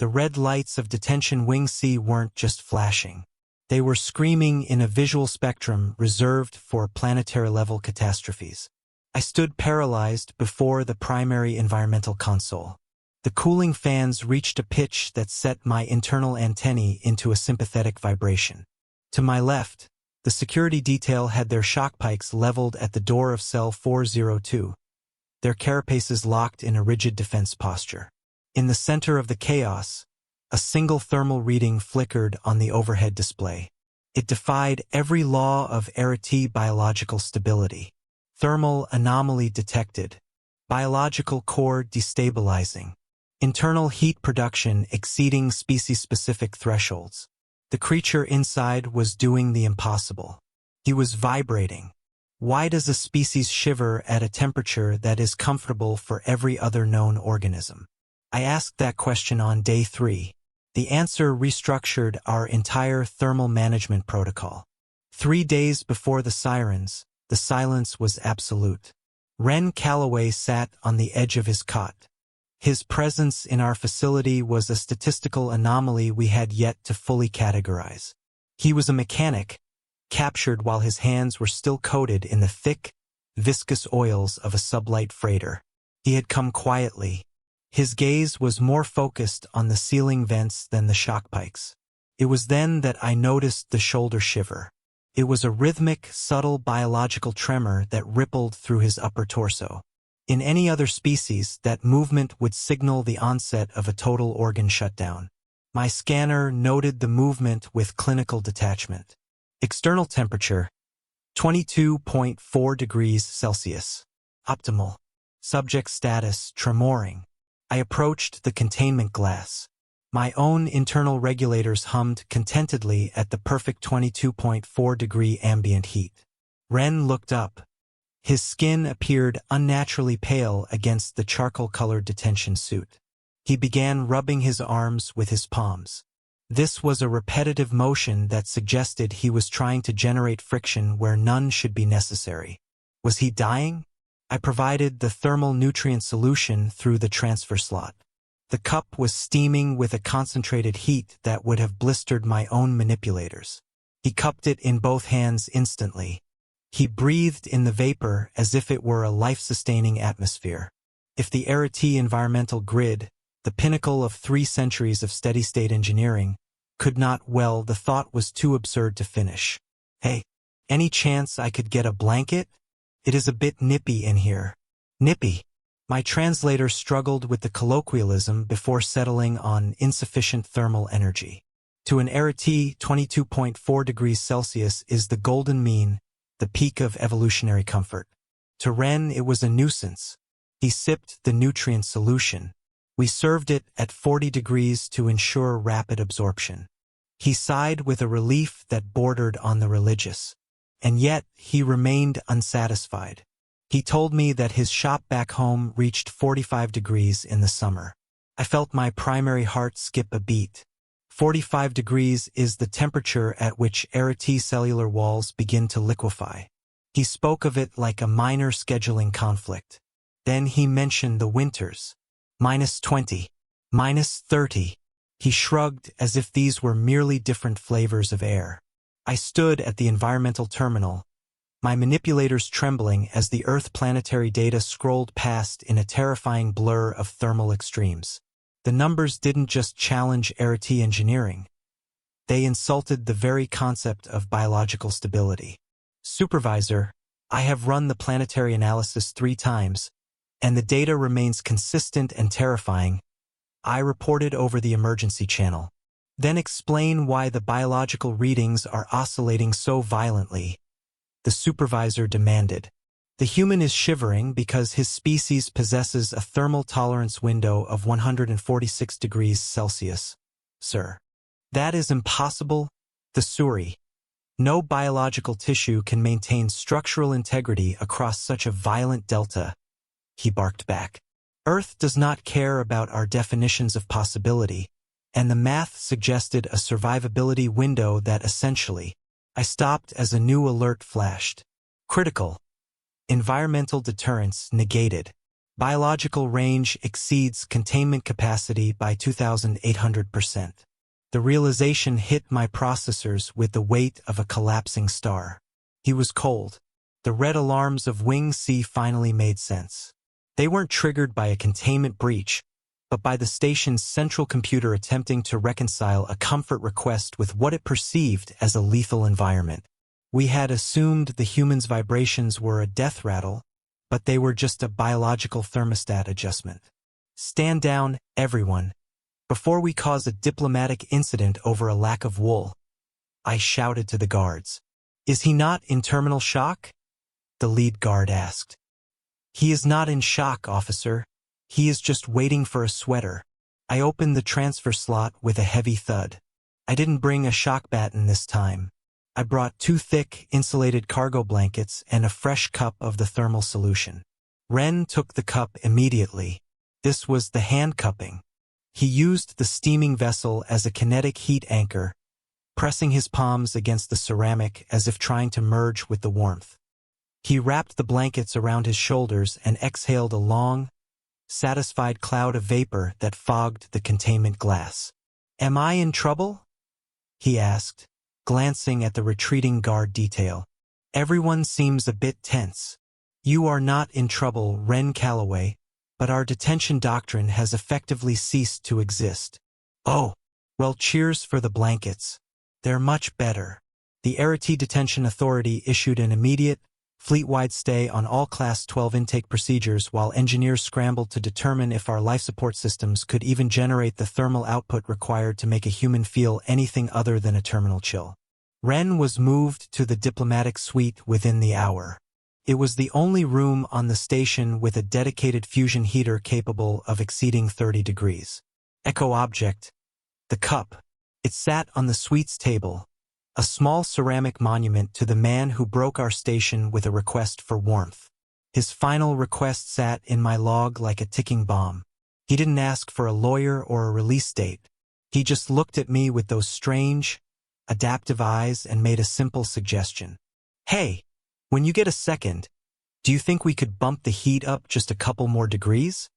The red lights of Detention Wing C weren't just flashing. They were screaming in a visual spectrum reserved for planetary-level catastrophes. I stood paralyzed before the primary environmental console. The cooling fans reached a pitch that set my internal antennae into a sympathetic vibration. To my left, the security detail had their shock pikes leveled at the door of cell 402, their carapaces locked in a rigid defense posture. In the center of the chaos, a single thermal reading flickered on the overhead display. It defied every law of Arati biological stability. Thermal anomaly detected. Biological core destabilizing. Internal heat production exceeding species-specific thresholds. The creature inside was doing the impossible. He was vibrating. Why does a species shiver at a temperature that is comfortable for every other known organism? I asked that question on day 3. The answer restructured our entire thermal management protocol. 3 days before the sirens, the silence was absolute. Ren Calloway sat on the edge of his cot. His presence in our facility was a statistical anomaly we had yet to fully categorize. He was a mechanic, captured while his hands were still coated in the thick, viscous oils of a sublight freighter. He had come quietly. His gaze was more focused on the ceiling vents than the shock pikes. It was then that I noticed the shoulder shiver. It was a rhythmic, subtle biological tremor that rippled through his upper torso. In any other species, that movement would signal the onset of a total organ shutdown. My scanner noted the movement with clinical detachment. External temperature, 22.4 degrees Celsius. Optimal. Subject status, tremoring. I approached the containment glass. My own internal regulators hummed contentedly at the perfect 22.4 degree ambient heat. Ren looked up. His skin appeared unnaturally pale against the charcoal-colored detention suit. He began rubbing his arms with his palms. This was a repetitive motion that suggested he was trying to generate friction where none should be necessary. Was he dying? I provided the thermal nutrient solution through the transfer slot. The cup was steaming with a concentrated heat that would have blistered my own manipulators. He cupped it in both hands instantly. He breathed in the vapor as if it were a life-sustaining atmosphere. If the Arati environmental grid, the pinnacle of 3 centuries of steady-state engineering, could not, well, the thought was too absurd to finish. Hey, any chance I could get a blanket? It is a bit nippy in here. Nippy. My translator struggled with the colloquialism before settling on insufficient thermal energy. To an Arati, 22.4 degrees Celsius is the golden mean, the peak of evolutionary comfort. To Ren, it was a nuisance. He sipped the nutrient solution. We served it at 40 degrees to ensure rapid absorption. He sighed with a relief that bordered on the religious. And yet, he remained unsatisfied. He told me that his shop back home reached 45 degrees in the summer. I felt my primary heart skip a beat. 45 degrees is the temperature at which Arati cellular walls begin to liquefy. He spoke of it like a minor scheduling conflict. Then he mentioned the winters. -20, -30. He shrugged as if these were merely different flavors of air. I stood at the environmental terminal, my manipulators trembling as the Earth planetary data scrolled past in a terrifying blur of thermal extremes. The numbers didn't just challenge Arati engineering. They insulted the very concept of biological stability. Supervisor, I have run the planetary analysis 3 times, and the data remains consistent and terrifying. I reported over the emergency channel. Then explain why the biological readings are oscillating so violently, the supervisor demanded. The human is shivering because his species possesses a thermal tolerance window of 146 degrees Celsius, sir. That is impossible, the Suri. No biological tissue can maintain structural integrity across such a violent delta, he barked back. Earth does not care about our definitions of possibility, and the math suggested a survivability window that essentially. I stopped as a new alert flashed. Critical. Environmental deterrence negated. Biological range exceeds containment capacity by 2,800%. The realization hit my processors with the weight of a collapsing star. He was cold. The red alarms of Wing C finally made sense. They weren't triggered by a containment breach, but by the station's central computer attempting to reconcile a comfort request with what it perceived as a lethal environment. We had assumed the human's vibrations were a death rattle, but they were just a biological thermostat adjustment. Stand down, everyone, before we cause a diplomatic incident over a lack of wool. I shouted to the guards. Is he not in terminal shock? The lead guard asked. He is not in shock, officer. He is just waiting for a sweater. I opened the transfer slot with a heavy thud. I didn't bring a shock baton this time. I brought 2 thick, insulated cargo blankets and a fresh cup of the thermal solution. Ren took the cup immediately. This was the hand cupping. He used the steaming vessel as a kinetic heat anchor, pressing his palms against the ceramic as if trying to merge with the warmth. He wrapped the blankets around his shoulders and exhaled a long, satisfied cloud of vapor that fogged the containment glass. Am I in trouble? He asked, glancing at the retreating guard detail. Everyone seems a bit tense. You are not in trouble, Ren Calloway, but our detention doctrine has effectively ceased to exist. Oh, well, cheers for the blankets. They're much better. The Arity Detention Authority issued an immediate, fleet-wide stay on all Class 12 intake procedures while engineers scrambled to determine if our life support systems could even generate the thermal output required to make a human feel anything other than a terminal chill. Ren was moved to the diplomatic suite within the hour. It was the only room on the station with a dedicated fusion heater capable of exceeding 30 degrees. Echo object. The cup. It sat on the suite's table, a small ceramic monument to the man who broke our station with a request for warmth. His final request sat in my log like a ticking bomb. He didn't ask for a lawyer or a release date. He just looked at me with those strange, adaptive eyes and made a simple suggestion. Hey, when you get a second, do you think we could bump the heat up just a couple more degrees?